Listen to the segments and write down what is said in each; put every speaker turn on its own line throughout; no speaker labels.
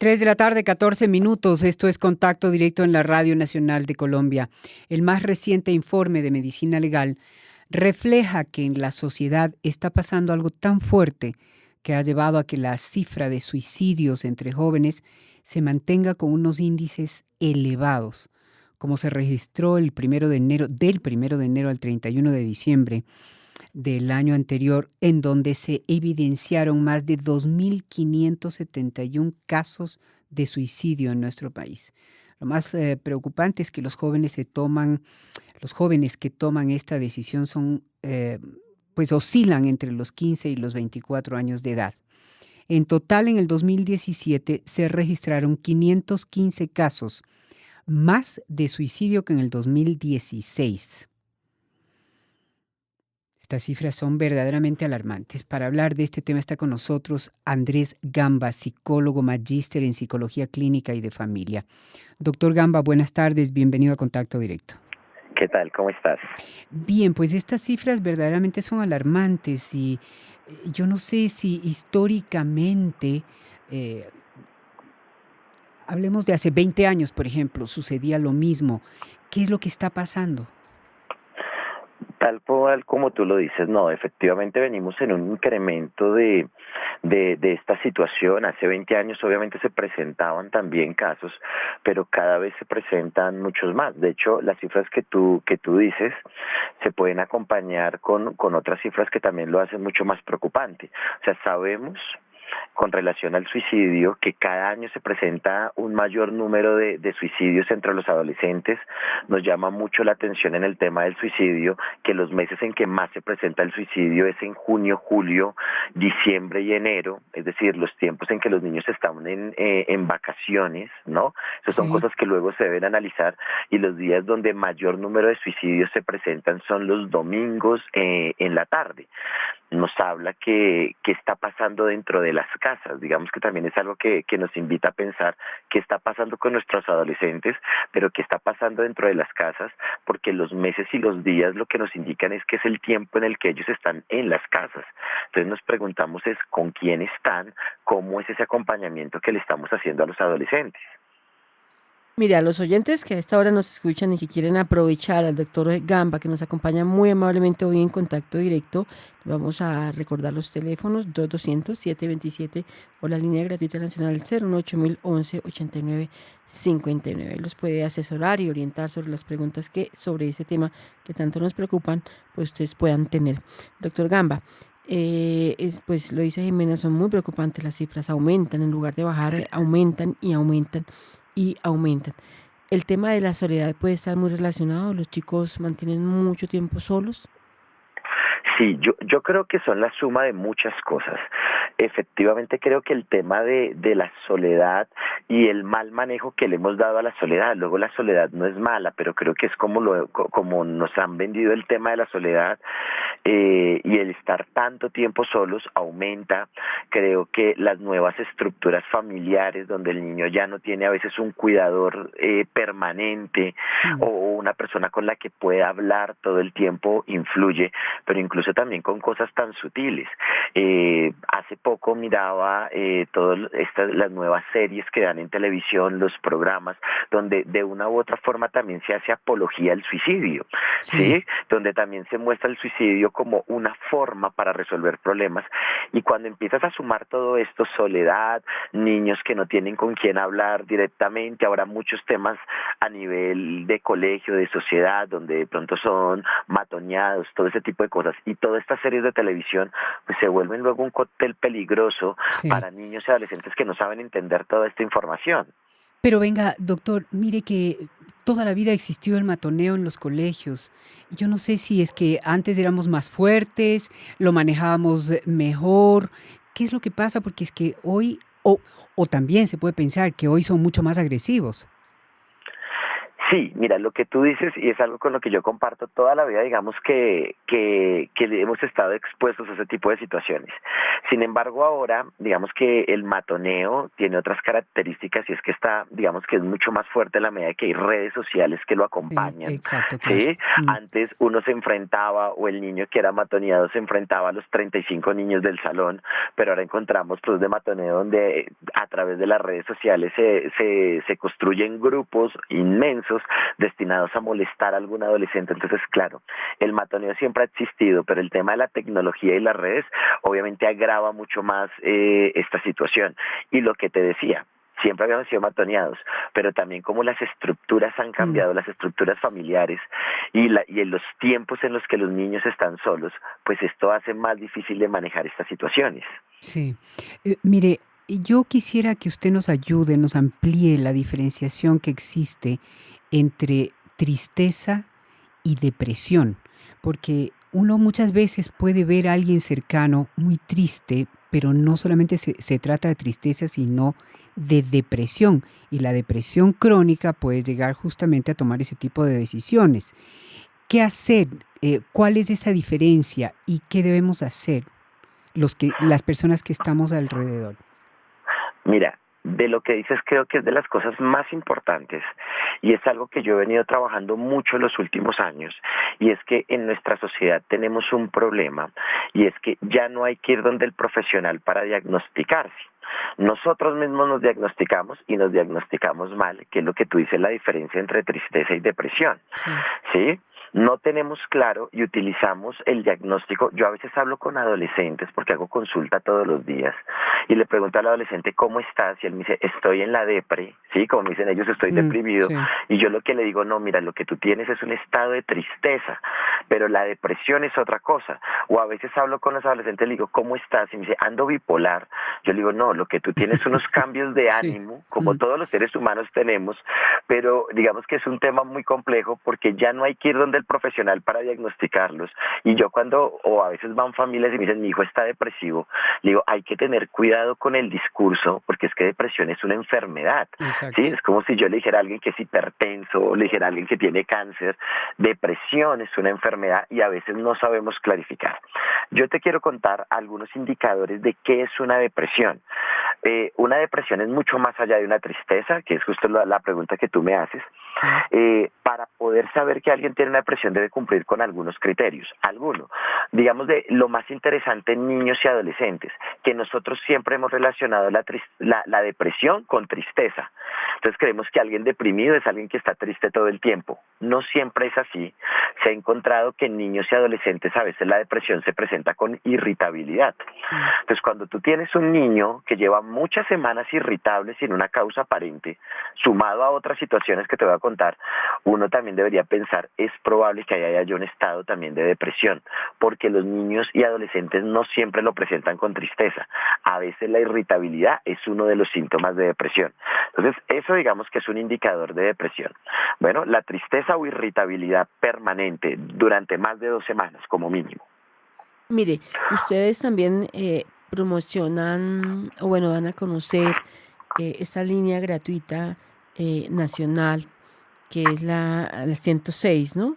3 de la tarde, 14 minutos. Esto es Contacto Directo en la Radio Nacional de Colombia. El más reciente informe de Medicina Legal refleja que en la sociedad está pasando algo tan fuerte que ha llevado a que la cifra de suicidios entre jóvenes se mantenga con unos índices elevados, como se registró el 1 de enero, del 1 de enero al 31 de diciembre del año anterior, en donde se evidenciaron más de 2.571 casos de suicidio en nuestro país. Lo más preocupante es que los jóvenes que toman esta decisión pues oscilan entre los 15 y los 24 años de edad. En total, en el 2017 se registraron 515 casos, más de suicidio que en el 2016. Estas cifras son verdaderamente alarmantes. Para hablar de este tema está con nosotros Andrés Gamba, psicólogo magíster en psicología clínica y de familia. Doctor Gamba, buenas tardes, bienvenido a Contacto Directo.
¿Qué tal? ¿Cómo estás?
Bien, pues estas cifras verdaderamente son alarmantes y yo no sé si históricamente, eh, hablemos de hace 20 años, por ejemplo, sucedía lo mismo. ¿Qué es lo que está pasando?
Tal cual como tú lo dices, no, efectivamente venimos en un incremento de esta situación. Hace 20 años obviamente se presentaban también casos, pero cada vez se presentan muchos más. De hecho, las cifras que tú dices se pueden acompañar con otras cifras que también lo hacen mucho más preocupante. O sea, sabemos con relación al suicidio, que cada año se presenta un mayor número de suicidios entre los adolescentes. Nos llama mucho la atención en el tema del suicidio, que los meses en que más se presenta el suicidio es en junio, julio, diciembre y enero, es decir, los tiempos en que los niños están en vacaciones, ¿no? Esas son
Sí.
cosas que luego se deben analizar, y los días donde mayor número de suicidios se presentan son los domingos en la tarde. Nos habla que está pasando dentro de las casas. Digamos que también es algo que nos invita a pensar qué está pasando con nuestros adolescentes, pero qué está pasando dentro de las casas, porque los meses y los días lo que nos indican es que es el tiempo en el que ellos están en las casas. Entonces nos preguntamos es con quién están, cómo es ese acompañamiento que le estamos haciendo a los adolescentes.
Mire, a los oyentes que a esta hora nos escuchan y que quieren aprovechar al doctor Gamba, que nos acompaña muy amablemente hoy en Contacto Directo, vamos a recordar los teléfonos 2200-727 o la línea gratuita nacional 018-1011-8959. Los puede asesorar y orientar sobre las preguntas que sobre ese tema que tanto nos preocupan, pues ustedes puedan tener. Doctor Gamba, pues lo dice Jimena, son muy preocupantes, las cifras aumentan, en lugar de bajar, aumentan y aumentan y aumentan. El tema de la soledad puede estar muy relacionado. Los chicos mantienen mucho tiempo solos.
Sí, yo creo que son la suma de muchas cosas. Efectivamente creo que el tema de la soledad y el mal manejo que le hemos dado a la soledad, luego la soledad no es mala, pero creo que es como nos han vendido el tema de la soledad, y el estar tanto tiempo solos aumenta. Creo que las nuevas estructuras familiares donde el niño ya no tiene a veces un cuidador permanente o una persona con la que pueda hablar todo el tiempo influye, pero incluso también con cosas tan sutiles. Hace poco miraba todas las nuevas series que dan en televisión, los programas, donde de una u otra forma también se hace apología al suicidio, ¿sí? Donde también se muestra el suicidio como una forma para resolver problemas. Y cuando empiezas a sumar todo esto, soledad, niños que no tienen con quién hablar directamente, ahora muchos temas a nivel de colegio, de sociedad, donde de pronto son matoneados, todo ese tipo de cosas, y todas estas series de televisión pues se vuelven luego un cóctel peligroso para niños y adolescentes que no saben entender toda esta información.
Pero venga, doctor, mire que toda la vida existió el matoneo en los colegios. Yo no sé si es que antes éramos más fuertes, lo manejábamos mejor. ¿Qué es lo que pasa? Porque es que hoy, o también se puede pensar que hoy son mucho más agresivos.
Sí, mira, lo que tú dices, y es algo con lo que yo comparto toda la vida, digamos que hemos estado expuestos a ese tipo de situaciones. Sin embargo, ahora, digamos que el matoneo tiene otras características y es que está, digamos que es mucho más fuerte a la medida que hay redes sociales que lo
Sí,
acompañan,
exacto, claro.
¿sí? Antes uno se enfrentaba, o el niño que era matoneado se enfrentaba a los 35 niños del salón, pero ahora encontramos pues de matoneo donde a través de las redes sociales se construyen grupos inmensos destinados a molestar a algún adolescente. Entonces, claro, el matoneo siempre ha existido, pero el tema de la tecnología y las redes obviamente agrava mucho más esta situación. Y lo que te decía, siempre habíamos sido matoneados, pero también como las estructuras han
Mm,
cambiado, las estructuras familiares y en los tiempos en los que los niños están solos, pues esto hace más difícil de manejar estas situaciones.
sí. Mire, yo quisiera que usted nos ayude, nos amplíe la diferenciación que existe entre tristeza y depresión, porque uno muchas veces puede ver a alguien cercano muy triste, pero no solamente se trata de tristeza, sino de depresión. Y la depresión crónica puede llegar justamente a tomar ese tipo de decisiones. ¿Qué hacer? ¿Cuál es esa diferencia? ¿Y qué debemos hacer las personas que estamos alrededor?
Mira, de lo que dices creo que es de las cosas más importantes y es algo que yo he venido trabajando mucho en los últimos años y es que en nuestra sociedad tenemos un problema y es que ya no hay que ir donde el profesional para diagnosticarse. Nosotros mismos nos diagnosticamos y nos diagnosticamos mal, que es lo que tú dices, la diferencia entre tristeza y depresión,
Sí.
¿sí? No tenemos claro y utilizamos el diagnóstico. Yo a veces hablo con adolescentes porque hago consulta todos los días y le pregunto al adolescente cómo estás y él me dice estoy en la depre, sí, como me dicen ellos estoy deprimido
Sí.
y yo lo que le digo no, mira, lo que tú tienes es un estado de tristeza, pero la depresión es otra cosa. O a veces hablo con los adolescentes y le digo ¿cómo estás? Y me dice ando bipolar. Yo le digo no, lo que tú tienes son unos cambios de
Sí.
ánimo como todos los seres humanos tenemos, pero digamos que es un tema muy complejo porque ya no hay que ir donde el profesional para diagnosticarlos. Y yo cuando, o a veces van familias y me dicen, mi hijo está depresivo, le digo, hay que tener cuidado con el discurso porque es que depresión es una enfermedad. Sí,
Exacto.
es como si yo le dijera a alguien que es hipertenso o le dijera a alguien que tiene cáncer. Depresión es una enfermedad y a veces no sabemos clarificar. Yo te quiero contar algunos indicadores de qué es una depresión. Una depresión es mucho más allá de una tristeza, que es justo la pregunta que tú me haces.
Sí.
Para poder saber que alguien tiene una depresión debe cumplir con algunos criterios. Alguno, digamos de lo más interesante en niños y adolescentes, que nosotros siempre hemos relacionado la depresión con tristeza. Entonces creemos que alguien deprimido es alguien que está triste todo el tiempo. No siempre es así. Se ha encontrado que en niños y adolescentes a veces la depresión se presenta con irritabilidad.
Mm,
Entonces cuando tú tienes un niño que lleva muchas semanas irritable sin una causa aparente, sumado a otras situaciones que te voy a contar, uno también debería pensar, es probable que haya un estado también de depresión, porque los niños y adolescentes no siempre lo presentan con tristeza. A veces la irritabilidad es uno de los síntomas de depresión. Entonces, eso digamos que es un indicador de depresión. Bueno, la tristeza o irritabilidad permanente durante más de 2 semanas como mínimo.
Mire, ustedes también promocionan, o bueno, van a conocer esta línea gratuita nacional, que es la 106, ¿no?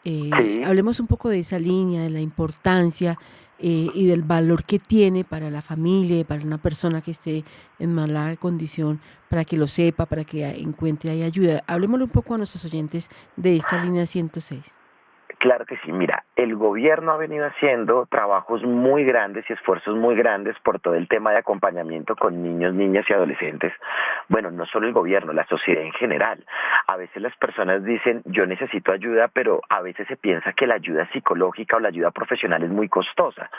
Sí.
Hablemos un poco de esa línea, de la importancia y del valor que tiene para la familia, y para una persona que esté en mala condición, para que lo sepa, para que encuentre ahí ayuda. Hablemosle un poco a nuestros oyentes de esta línea 106.
Claro que sí, mira, el gobierno ha venido haciendo trabajos muy grandes y esfuerzos muy grandes por todo el tema de acompañamiento con niños, niñas y adolescentes. Bueno, no solo el gobierno, la sociedad en general. A veces las personas dicen, yo necesito ayuda, pero a veces se piensa que la ayuda psicológica o la ayuda profesional es muy costosa.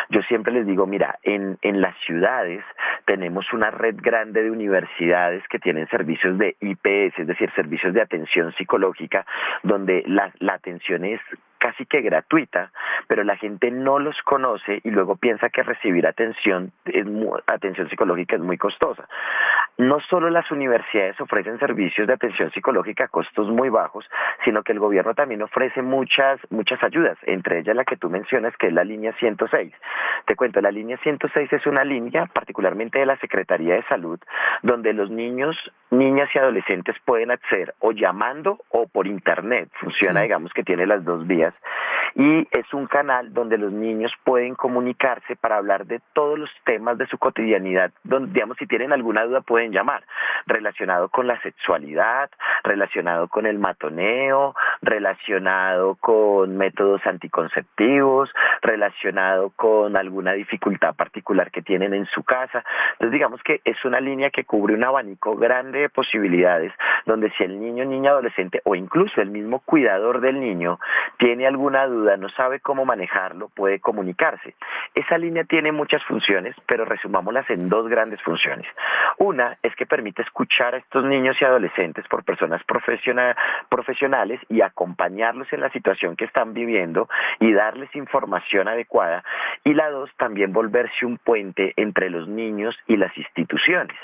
Yo siempre les digo, mira, en las ciudades tenemos una red grande de universidades que tienen servicios de IPS, es decir, servicios de atención psicológica, donde la atención es casi que gratuita, pero la gente no los conoce y luego piensa que recibir atención psicológica es muy costosa. No solo las universidades ofrecen servicios de atención psicológica a costos muy bajos, sino que el gobierno también ofrece muchas ayudas, entre ellas la que tú mencionas, que es la línea 106. Te cuento, la línea 106 es una línea, particularmente de la Secretaría de Salud, donde los niños, niñas y adolescentes pueden acceder o llamando o por internet. Funciona,
Sí.
digamos que tiene las dos vías. Y es un canal donde los niños pueden comunicarse para hablar de todos los temas de su cotidianidad, donde, digamos, si tienen alguna duda pueden llamar, relacionado con la sexualidad, relacionado con el matoneo, relacionado con métodos anticonceptivos, relacionado con alguna dificultad particular que tienen en su casa. Entonces digamos que es una línea que cubre un abanico grande de posibilidades, donde si el niño, niña, adolescente o incluso el mismo cuidador del niño tiene alguna duda, no sabe cómo manejarlo, puede comunicarse. Esa línea tiene muchas funciones, pero resumámoslas en dos grandes funciones. Una es que permite escuchar a estos niños y adolescentes por personas profesionales y acompañarlos en la situación que están viviendo y darles información adecuada. Y la dos, también volverse un puente entre los niños y las instituciones.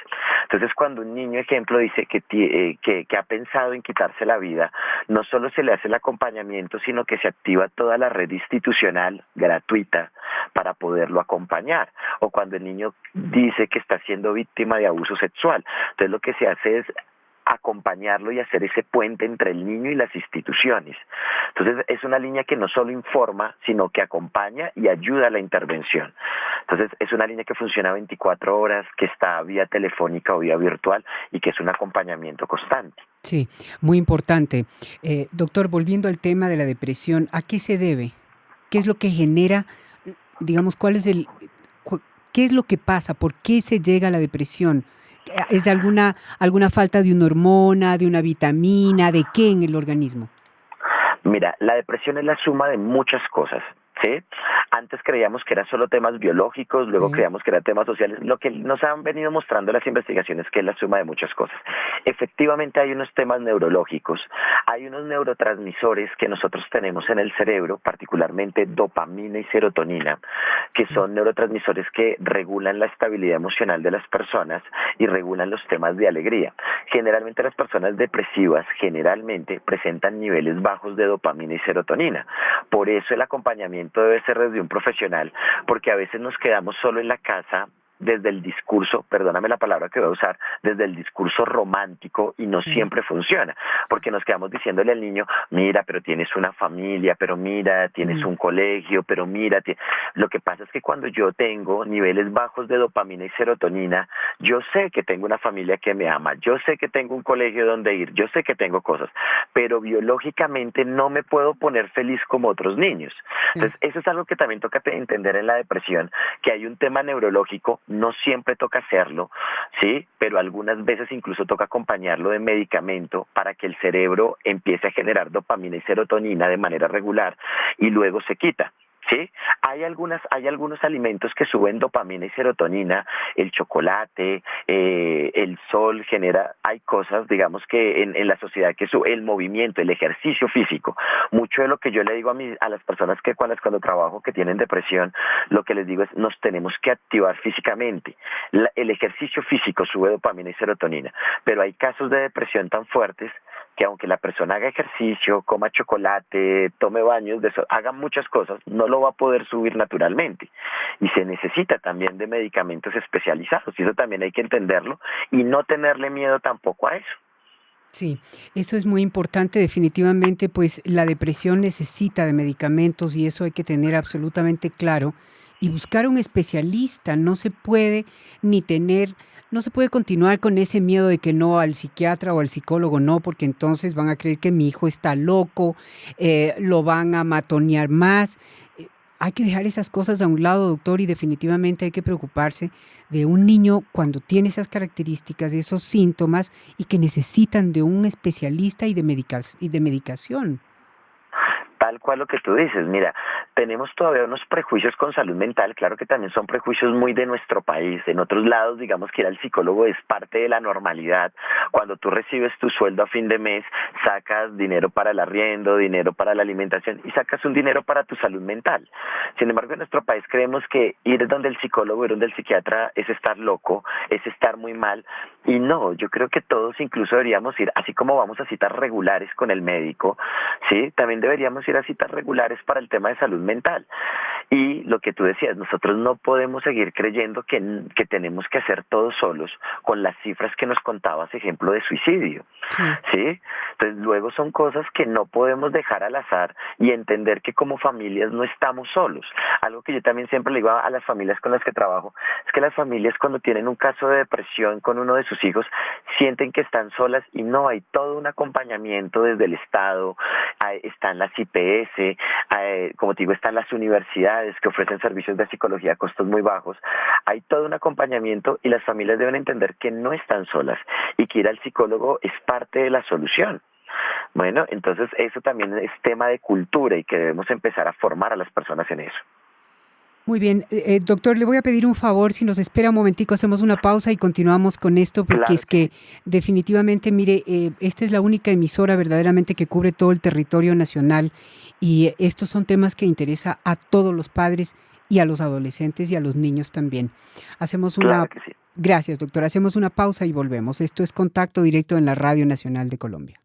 Entonces, cuando un niño, ejemplo, dice que ha pensado en quitarse la vida, no solo se le hace el acompañamiento, sino que se activa toda la red institucional gratuita para poderlo acompañar. O cuando el niño dice que está siendo víctima de abuso sexual, entonces lo que se hace es acompañarlo y hacer ese puente entre el niño y las instituciones. Entonces es una línea que no solo informa, sino que acompaña y ayuda a la intervención. Entonces es una línea que funciona 24 horas, que está vía telefónica o vía virtual y que es un acompañamiento constante.
Sí, muy importante. Doctor, volviendo al tema de la depresión, ¿a qué se debe? ¿Qué es lo que genera, digamos, qué es lo que pasa? ¿Por qué se llega a la depresión? ¿Es de alguna falta de una hormona, de una vitamina, de qué en el organismo?
Mira, la depresión es la suma de muchas cosas, ¿sí? Antes creíamos que eran solo temas biológicos, luego
Sí.
creíamos que eran temas sociales. Lo que nos han venido mostrando las investigaciones es que es la suma de muchas cosas. Efectivamente hay unos temas neurológicos, hay unos neurotransmisores que nosotros tenemos en el cerebro, particularmente dopamina y serotonina, que son neurotransmisores que regulan la estabilidad emocional de las personas y regulan los temas de alegría. Generalmente las personas depresivas generalmente presentan niveles bajos de dopamina y serotonina. Por eso el acompañamiento debe ser desde un profesional, porque a veces nos quedamos solo en la casa desde el discurso, perdóname la palabra que voy a usar, desde el discurso romántico y no
Sí.
siempre funciona, porque nos quedamos diciéndole al niño, mira, pero tienes una familia, pero mira, tienes
Mm.
un colegio, pero mira, lo que pasa es que cuando yo tengo niveles bajos de dopamina y serotonina, yo sé que tengo una familia que me ama, yo sé que tengo un colegio donde ir, yo sé que tengo cosas, pero biológicamente no me puedo poner feliz como otros niños.
Sí.
Entonces, eso es algo que también toca entender en la depresión, que hay un tema neurológico, no siempre toca hacerlo, ¿sí? Pero algunas veces incluso toca acompañarlo de medicamento para que el cerebro empiece a generar dopamina y serotonina de manera regular y luego se quita. ¿Sí? Hay algunos alimentos que suben dopamina y serotonina, el chocolate, el sol hay cosas, digamos que en la sociedad que sube, el movimiento, el ejercicio físico. Mucho de lo que yo le digo a las personas que cuando trabajo que tienen depresión, lo que les digo es nos tenemos que activar físicamente. El ejercicio físico sube dopamina y serotonina, pero hay casos de depresión tan fuertes que aunque la persona haga ejercicio, coma chocolate, tome baños, haga muchas cosas, no lo va a poder subir naturalmente. Y se necesita también de medicamentos especializados, y eso también hay que entenderlo, y no tenerle miedo tampoco a eso.
Sí, eso es muy importante. Definitivamente, pues la depresión necesita de medicamentos y eso hay que tener absolutamente claro y buscar un especialista. No se puede ni tener, no se puede continuar con ese miedo de que no al psiquiatra o al psicólogo, no, porque entonces van a creer que mi hijo está loco, lo van a matonear más. Eh, Hay que dejar esas cosas a un lado, doctor, y definitivamente hay que preocuparse de un niño cuando tiene esas características, esos síntomas y que necesitan de un especialista y de medicación.
tal cual lo que tú dices. Mira, tenemos todavía unos prejuicios con salud mental, claro que también son prejuicios muy de nuestro país. En otros lados, digamos que ir al psicólogo es parte de la normalidad. Cuando tú recibes tu sueldo a fin de mes, sacas dinero para el arriendo, dinero para la alimentación y sacas un dinero para tu salud mental. Sin embargo, en nuestro país creemos que ir donde el psicólogo, ir donde el psiquiatra es estar loco, es estar muy mal. Y no, yo creo que todos incluso deberíamos ir, así como vamos a citas regulares con el médico, ¿sí? También deberíamos ir a citas regulares para el tema de salud mental. Y lo que tú decías, nosotros no podemos seguir creyendo que tenemos que hacer todo solos con las cifras que nos contabas, ejemplo de suicidio,
Sí.
¿sí? Entonces luego son cosas que no podemos dejar al azar y entender que como familias no estamos solos. Algo que yo también siempre le digo a las familias con las que trabajo, es que las familias cuando tienen un caso de depresión con uno de sus hijos, sienten que están solas y no, hay todo un acompañamiento desde el Estado, están las IPS, como te digo, están las universidades que ofrecen servicios de psicología a costos muy bajos. Hay todo un acompañamiento y las familias deben entender que no están solas y que ir al psicólogo es parte de la solución. Bueno, entonces eso también es tema de cultura y que debemos empezar a formar a las personas en eso.
Muy bien, doctor, le voy a pedir un favor, si nos espera un momentico, hacemos una pausa y continuamos con esto, porque
Claro
es
que
que
sí.
definitivamente, mire, esta es la única emisora verdaderamente que cubre todo el territorio nacional y estos son temas que interesa a todos los padres y a los adolescentes y a los niños también. Hacemos
Claro
una,
que sí.
gracias, doctor, hacemos una pausa y volvemos. Esto es Contacto Directo en la Radio Nacional de Colombia.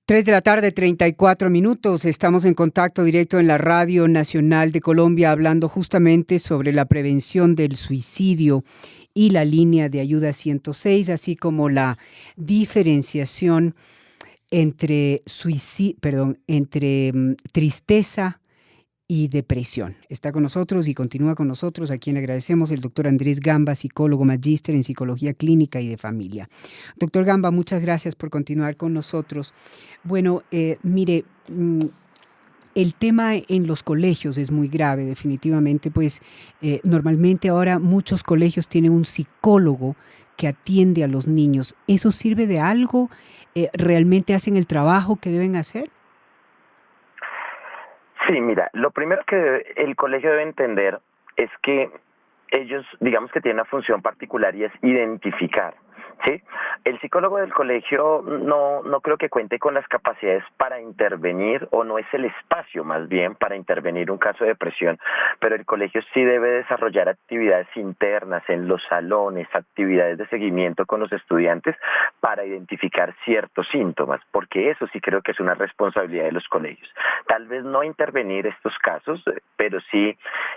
3 de la tarde, 34 minutos. Estamos en contacto directo en la Radio Nacional de Colombia hablando justamente sobre la prevención del suicidio y la línea de ayuda 106, así como la diferenciación entre tristeza y depresión. Está con nosotros y continúa con nosotros, a quien le agradecemos, el doctor Andrés Gamba, psicólogo magíster en psicología clínica y de familia. Doctor Gamba, muchas gracias por continuar con nosotros. Bueno, mire, el tema en los colegios es muy grave, definitivamente, pues normalmente ahora muchos colegios tienen un psicólogo que atiende a los niños. ¿Eso sirve de algo? ¿Realmente hacen el trabajo que deben hacer?
Sí, mira, lo primero que el colegio debe entender es que ellos, digamos que tienen una función particular y es identificar, ¿sí? El psicólogo del colegio no creo que cuente con las capacidades para intervenir, o no es el espacio más bien para intervenir un caso de depresión, pero el colegio sí debe desarrollar actividades internas en los salones, actividades de seguimiento con los estudiantes para identificar ciertos síntomas, porque eso sí creo que es una responsabilidad de los colegios. Tal vez no intervenir estos casos, pero sí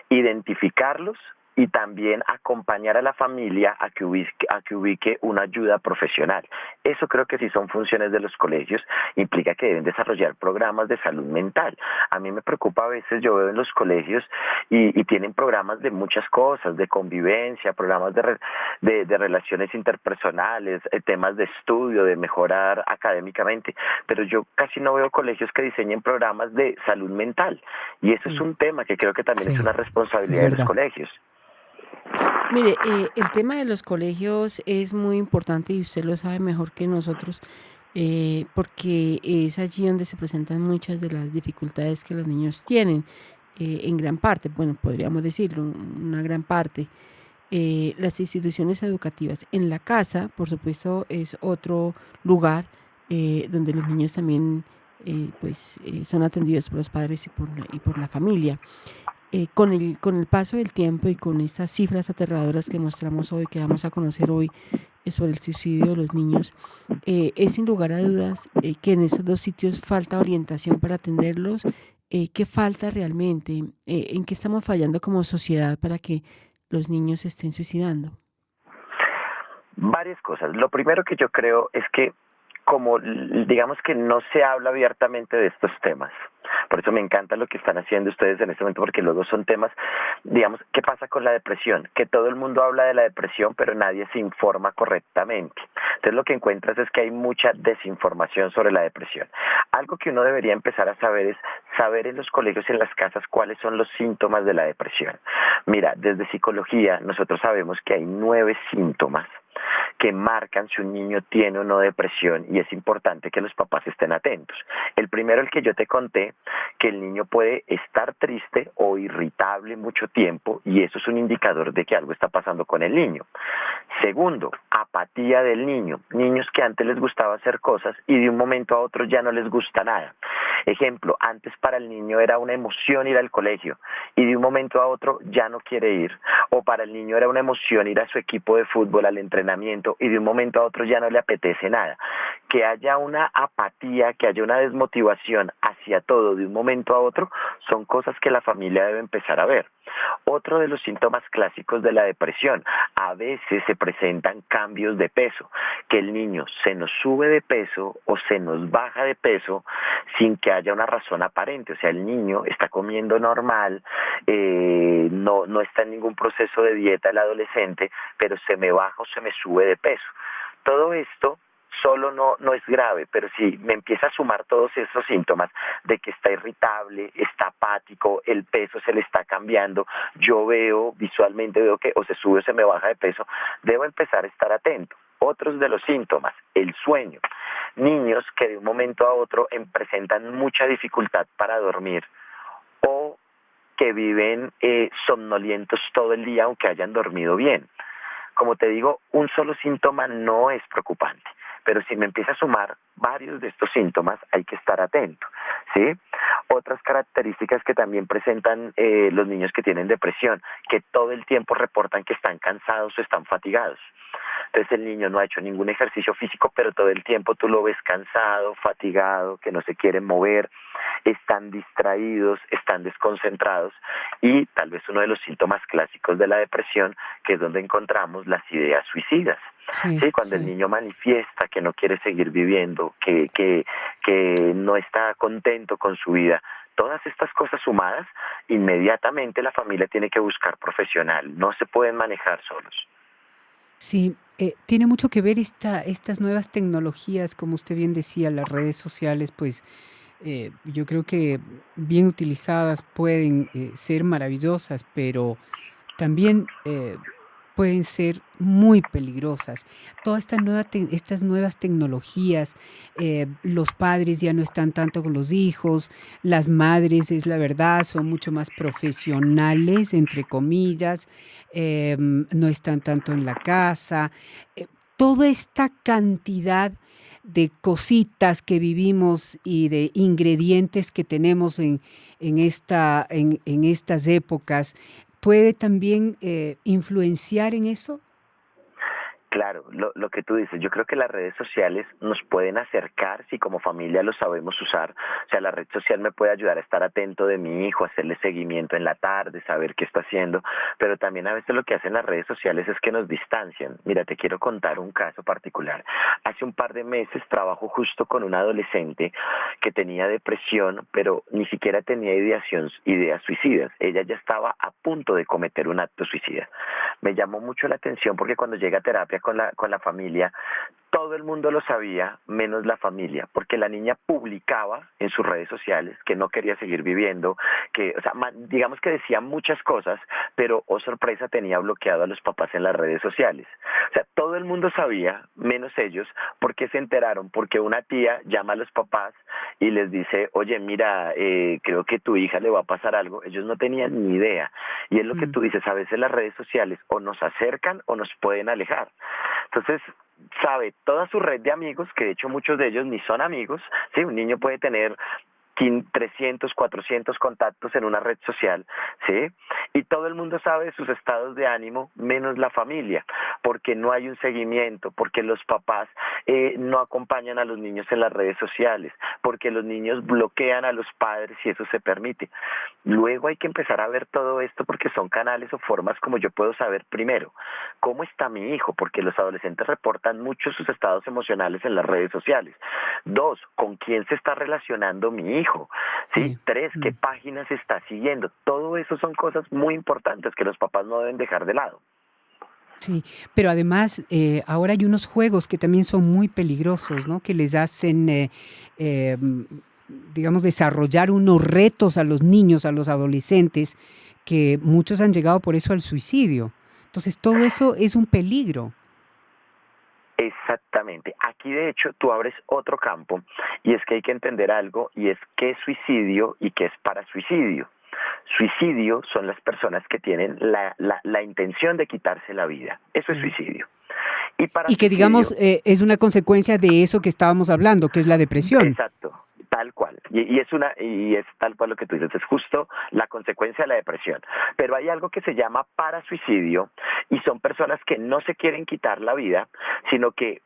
identificarlos y también acompañar a la familia a que ubique una ayuda profesional. Eso creo que sí son funciones de los colegios, implica que deben desarrollar programas de salud mental. A mí me preocupa a veces, yo veo en los colegios y tienen programas de muchas cosas, de convivencia, programas de relaciones interpersonales, temas de estudio, de mejorar académicamente, pero yo casi no veo colegios que diseñen programas de salud mental, y eso es un tema que creo que también es
Sí,
una
es
responsabilidad de los
verdad.
colegios.
Mire, el tema de los colegios es muy importante y usted lo sabe mejor que nosotros, porque es allí donde se presentan muchas de las dificultades que los niños tienen, en gran parte, bueno, podríamos decirlo, una gran parte. Las instituciones educativas. En la casa, por supuesto, es otro lugar donde los niños también son atendidos por los padres y por la familia. Con el paso del tiempo y con estas cifras aterradoras que mostramos hoy, que damos a conocer hoy sobre el suicidio de los niños, es sin lugar a dudas que en esos dos sitios falta orientación para atenderlos. ¿Qué falta realmente? ¿En qué estamos fallando como sociedad para que los niños se estén suicidando?
Varias cosas. Lo primero que yo creo es que digamos que no se habla abiertamente de estos temas. Por eso me encanta lo que están haciendo ustedes en este momento, porque luego son temas, digamos, ¿qué pasa con la depresión? Que todo el mundo habla de la depresión, pero nadie se informa correctamente. Entonces lo que encuentras es que hay mucha desinformación sobre la depresión. Algo que uno debería empezar a saber es saber en los colegios y en las casas cuáles son los síntomas de la depresión. Mira, desde psicología nosotros sabemos que hay 9 síntomas que marcan si un niño tiene o no depresión, y es importante que los papás estén atentos. El primero, el que yo te conté, que el niño puede estar triste o irritable mucho tiempo, y eso es un indicador de que algo está pasando con el niño. Segundo, apatía del niño. Niños que antes les gustaba hacer cosas y de un momento a otro ya no les gusta nada. Ejemplo, antes para el niño era una emoción ir al colegio y de un momento a otro ya no quiere ir. O para el niño era una emoción ir a su equipo de fútbol, al entrenamiento, y de un momento a otro ya no le apetece nada. Que haya una apatía, que haya una desmotivación hacia todo de un momento a otro, son cosas que la familia debe empezar a ver. Otro de los síntomas clásicos de la depresión, a veces se presentan cambios de peso, que el niño se nos sube de peso o se nos baja de peso sin que haya una razón aparente. O sea, el niño está comiendo normal, no está en ningún proceso de dieta el adolescente, pero se me baja o se me sube de peso. Todo esto solo no es grave, pero si me empieza a sumar todos esos síntomas de que está irritable, está apático, el peso se le está cambiando, yo visualmente veo que o se sube o se me baja de peso, debo empezar a estar atento. Otros de los síntomas, el sueño. Niños que de un momento a otro presentan mucha dificultad para dormir, o que viven somnolientos todo el día aunque hayan dormido bien. Como te digo, un solo síntoma no es preocupante, pero si me empieza a sumar varios de estos síntomas, hay que estar atento, ¿sí? Otras características que también presentan los niños que tienen depresión, que todo el tiempo reportan que están cansados o están fatigados. Entonces el niño no ha hecho ningún ejercicio físico, pero todo el tiempo tú lo ves cansado, fatigado, que no se quiere mover, están distraídos, están desconcentrados, y tal vez uno de los síntomas clásicos de la depresión, que es donde encontramos las ideas suicidas.
Sí,
Sí, cuando el
sí.
niño manifiesta que no quiere seguir viviendo, que no está contento con su vida, todas estas cosas sumadas, inmediatamente la familia tiene que buscar profesional, no se pueden manejar solos.
Sí, tiene mucho que ver estas nuevas tecnologías, como usted bien decía, las redes sociales, pues yo creo que bien utilizadas pueden ser maravillosas, pero también pueden ser muy peligrosas. Estas nuevas tecnologías, los padres ya no están tanto con los hijos, las madres, es la verdad, son mucho más profesionales, entre comillas, no están tanto en la casa. Eh, Toda esta cantidad de cositas que vivimos y de ingredientes que tenemos en estas épocas, ¿puede también influenciar en eso?
Claro, lo que tú dices, yo creo que las redes sociales nos pueden acercar si como familia lo sabemos usar. O sea, la red social me puede ayudar a estar atento de mi hijo, hacerle seguimiento en la tarde, saber qué está haciendo, pero también a veces lo que hacen las redes sociales es que nos distancian. Mira, te quiero contar un caso particular. Hace un par de meses trabajo justo con una adolescente que tenía depresión, pero ni siquiera tenía ideas suicidas. Ella ya estaba a punto de cometer un acto suicida. Me llamó mucho la atención porque cuando llega a terapia con la familia, todo el mundo lo sabía, menos la familia, porque la niña publicaba en sus redes sociales que no quería seguir viviendo, que, o sea, digamos que decía muchas cosas, pero, oh sorpresa, tenía bloqueado a los papás en las redes sociales. O sea, todo el mundo sabía, menos ellos, porque se enteraron, porque una tía llama a los papás y les dice, oye, mira, creo que tu hija le va a pasar algo. Ellos no tenían ni idea. Y es lo que
Mm.
tú dices, a veces las redes sociales o nos acercan o nos pueden alejar. Entonces, sabe toda su red de amigos, que de hecho muchos de ellos ni son amigos, ¿sí? Un niño puede tener 300, 400 contactos en una red social, ¿sí? Y todo el mundo sabe de sus estados de ánimo, menos la familia, porque no hay un seguimiento, porque los papás no acompañan a los niños en las redes sociales, porque los niños bloquean a los padres y eso se permite. Luego hay que empezar a ver todo esto porque son canales o formas como yo puedo saber primero cómo está mi hijo, porque los adolescentes reportan mucho sus estados emocionales en las redes sociales. Dos, con quién se está relacionando mi hijo. ¿Sí?
Sí.
Tres, qué
Mm.
páginas está siguiendo. Todo eso son cosas muy importantes que los papás no deben dejar de lado.
Sí, pero además ahora hay unos juegos que también son muy peligrosos, ¿no? Que les hacen, digamos, desarrollar unos retos a los niños, a los adolescentes, que muchos han llegado por eso al suicidio. Entonces, todo eso es un peligro.
Exactamente. Aquí de hecho tú abres otro campo y es que hay que entender algo y es qué es suicidio y qué es parasuicidio. Suicidio son las personas que tienen la intención de quitarse la vida. Eso es
Sí.
suicidio. Y
Y que, digamos,
parasuicidio,
es una consecuencia de eso que estábamos hablando, que es la depresión.
exacto, tal cual. Y es tal cual lo que tú dices, es justo la consecuencia de la depresión. Pero hay algo que se llama parasuicidio y son personas que no se quieren quitar la vida, sino que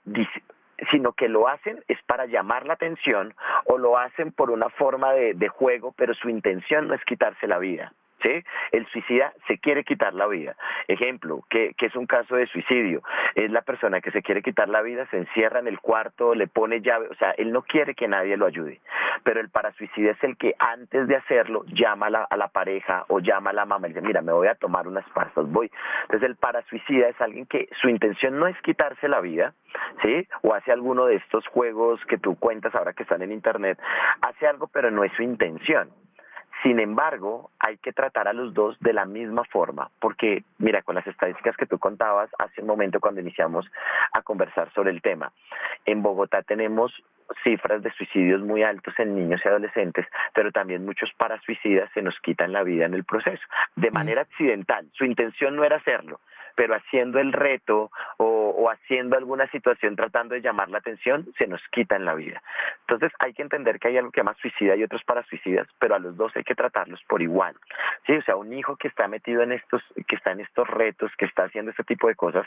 sino que lo hacen es para llamar la atención o lo hacen por una forma de juego, pero su intención no es quitarse la vida. ¿Sí? El suicida se quiere quitar la vida. Ejemplo, ¿qué es un caso de suicidio? Es la persona que se quiere quitar la vida, se encierra en el cuarto, le pone llave, o sea, él no quiere que nadie lo ayude. Pero el parasuicida es el que antes de hacerlo llama a la pareja o llama a la mamá y dice, mira, me voy a tomar unas pastas, voy. Entonces el parasuicida es alguien que su intención no es quitarse la vida, ¿sí? O hace alguno de estos juegos que tú cuentas ahora que están en internet, hace algo pero no es su intención. Sin embargo, hay que tratar a los dos de la misma forma, porque mira, con las estadísticas que tú contabas hace un momento cuando iniciamos a conversar sobre el tema, en Bogotá tenemos cifras de suicidios muy altos en niños y adolescentes, pero también muchos parasuicidas se nos quitan la vida en el proceso, de
Sí.
manera accidental. Su intención no era hacerlo, pero haciendo el reto o haciendo alguna situación tratando de llamar la atención, se nos quitan la vida. Entonces hay que entender que hay algo que se llama suicida y otros parasuicidas, pero a los dos hay que tratarlos por igual. Sí, o sea, un hijo que está metido en que está en estos retos, que está haciendo este tipo de cosas,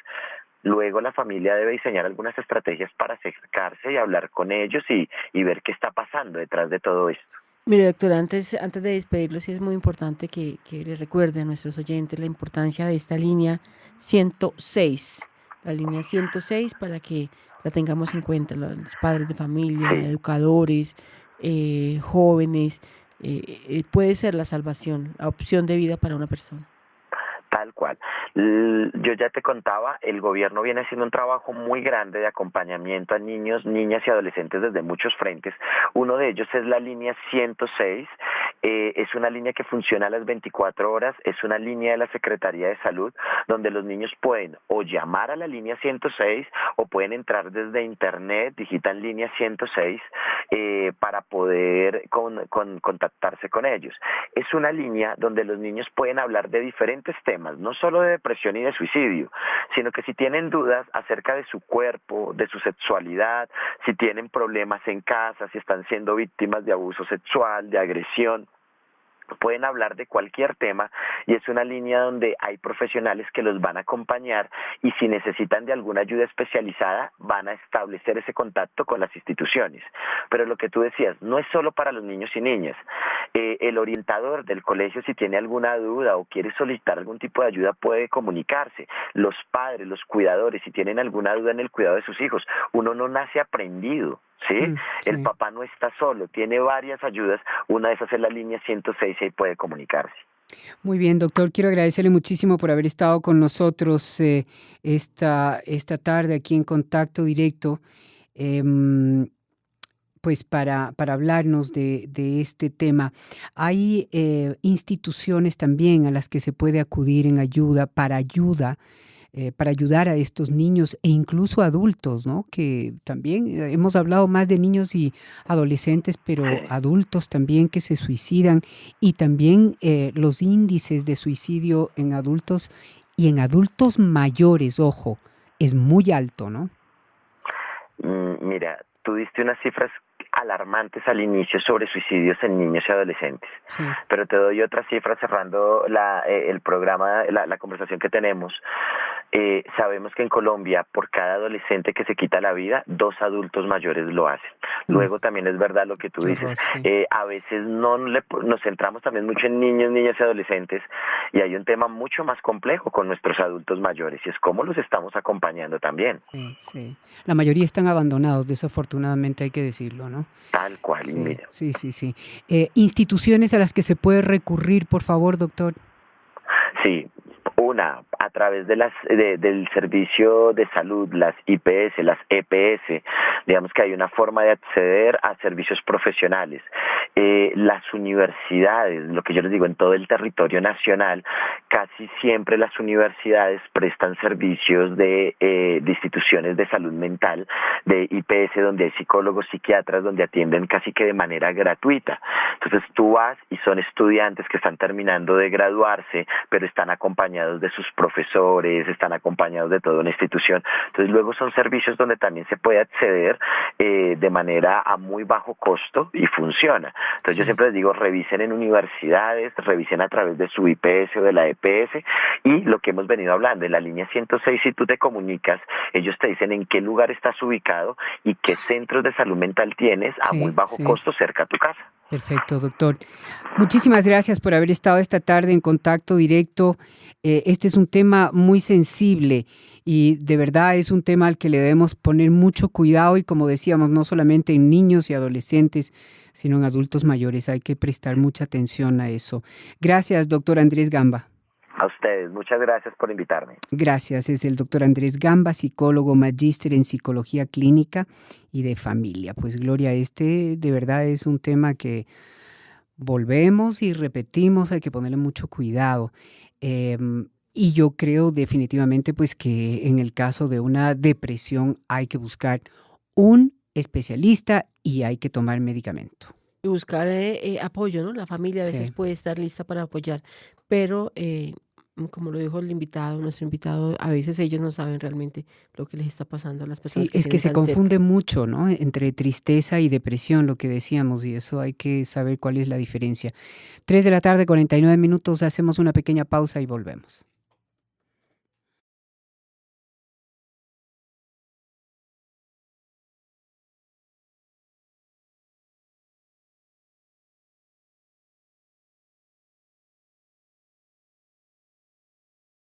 luego la familia debe diseñar algunas estrategias para acercarse y hablar con ellos y ver qué está pasando detrás de todo esto.
Mire, doctora, antes de despedirlo, sí es muy importante que le recuerde a nuestros oyentes la importancia de esta línea 106, la línea 106 para que la tengamos en cuenta, los padres de familia,
Sí.
educadores, jóvenes, puede ser la salvación, la opción de vida para una persona.
Tal cual. Yo ya te contaba, el gobierno viene haciendo un trabajo muy grande de acompañamiento a niños, niñas y adolescentes desde muchos frentes. Uno de ellos es la línea 106. Es una línea que funciona a las 24 horas, es una línea de la Secretaría de Salud, donde los niños pueden o llamar a la línea 106 o pueden entrar desde internet, digitan línea 106, para poder contactarse con ellos. Es una línea donde los niños pueden hablar de diferentes temas, no solo de depresión y de suicidio, sino que si tienen dudas acerca de su cuerpo, de su sexualidad, si tienen problemas en casa, si están siendo víctimas de abuso sexual, de agresión, pueden hablar de cualquier tema y es una línea donde hay profesionales que los van a acompañar y si necesitan de alguna ayuda especializada van a establecer ese contacto con las instituciones. Pero lo que tú decías, no es solo para los niños y niñas. El orientador del colegio, si tiene alguna duda o quiere solicitar algún tipo de ayuda, puede comunicarse. Los padres, los cuidadores, si tienen alguna duda en el cuidado de sus hijos, uno no nace aprendido. ¿Sí? El
Sí.
papá no está solo, tiene varias ayudas, una de esas es la línea 106 y ahí puede comunicarse.
Muy bien, doctor. Quiero agradecerle muchísimo por haber estado con nosotros esta tarde aquí en Contacto Directo, em, pues para hablarnos de este tema. Hay instituciones también a las que se puede acudir en para ayudar a estos niños e incluso adultos, ¿no? Que también hemos hablado más de niños y adolescentes, pero
Sí.
adultos también que se suicidan y también los índices de suicidio en adultos y en adultos mayores, ojo, es muy alto, ¿no?
Mira, tú diste unas cifras alarmantes al inicio sobre suicidios en niños y adolescentes,
Sí.
pero te doy otra cifra cerrando el programa, la conversación que tenemos. Sabemos que en Colombia, por cada adolescente que se quita la vida, 2 adultos mayores lo hacen.
Mm,
Luego también es verdad lo que tú
qué
dices.
horror, sí.
A veces nos centramos también mucho en niños, niñas y adolescentes y hay un tema mucho más complejo con nuestros adultos mayores y es cómo los estamos acompañando también.
Sí, sí. La mayoría están abandonados, desafortunadamente hay que decirlo, ¿no?
Tal cual, y
Sí,
mira.
sí, sí, sí. Instituciones a las que se puede recurrir, por favor, doctor.
Sí, una, a través del servicio de salud, las IPS, las EPS, digamos que hay una forma de acceder a servicios profesionales. Las universidades, lo que yo les digo, en todo el territorio nacional, casi siempre las universidades prestan servicios de instituciones de salud mental, de IPS, donde hay psicólogos, psiquiatras, donde atienden casi que de manera gratuita. Entonces tú vas y son estudiantes que están terminando de graduarse, pero están acompañados de sus profesores, están acompañados de toda una institución. Entonces luego son servicios donde también se puede acceder de manera a muy bajo costo y funciona. Entonces yo
Sí.
siempre les digo, revisen en universidades, revisen a través de su IPS o de la EPS y lo que hemos venido hablando, en la línea 106, si tú te comunicas, ellos te dicen en qué lugar estás ubicado y qué centros de salud mental tienes a muy
Sí,
bajo
sí.
costo cerca a tu casa.
Perfecto, doctor. Muchísimas gracias por haber estado esta tarde en Contacto Directo. Este es un tema muy sensible y de verdad es un tema al que le debemos poner mucho cuidado y como decíamos, no solamente en niños y adolescentes, sino en adultos mayores. Hay que prestar mucha atención a eso. Gracias, doctor Andrés Gamba.
A ustedes, muchas gracias por invitarme.
Gracias. Es el doctor Andrés Gamba, psicólogo, magíster en psicología clínica y de familia. Pues Gloria, este de verdad es un tema que volvemos y repetimos, hay que ponerle mucho cuidado. Y yo creo definitivamente pues que en el caso de una depresión hay que buscar un especialista y hay que tomar medicamento.
Y buscar apoyo, ¿no? La familia a veces
Sí,
puede estar lista para apoyar, pero como lo dijo el invitado, nuestro invitado, a veces ellos no saben realmente lo que les está pasando a las personas
Sí,
que
es que
tienen
se
tan cerca.
confunde mucho, ¿no? Entre tristeza y depresión, lo que decíamos, y eso hay que saber cuál es la diferencia. 3 de la tarde, 49 minutos, hacemos una pequeña pausa y volvemos.